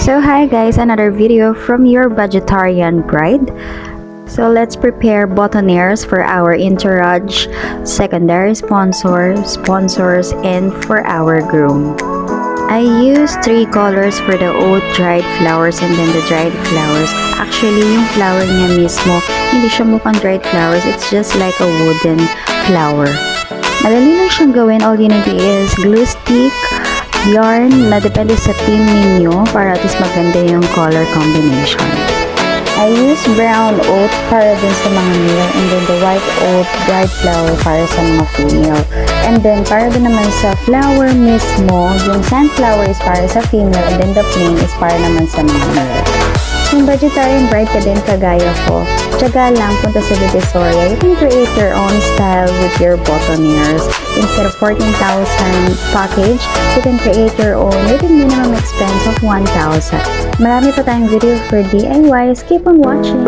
So hi guys, another video from your vegetarian bride. So let's prepare buttonaires for our entourage, secondary sponsors, and for our groom. I used 3 colors for the oat dried flowers and then the dried flowers. Actually, yung flower niya mismo, hindi siya mukhang dried flowers. It's just like a wooden flower. Madali lang siyang gawin. All you need is glue stick, yarn na depende sa team ninyo para at least maganda yung color combination. I use brown oat para dun sa mga male and then the white oat dried flower para sa mga female. And then para dun naman sa flower mismo, yung sunflower is para sa female and then the plain is para naman sa mga male. Kung vegetarian bride ka din kagaya ko, tiyaga lang punta sa Divisoria. You can create your own style with your buttonaires. Instead of 14,000 package, you can create your own with a minimum expense of 1,000. Marami pa tayong video for DIYs. Keep on watching!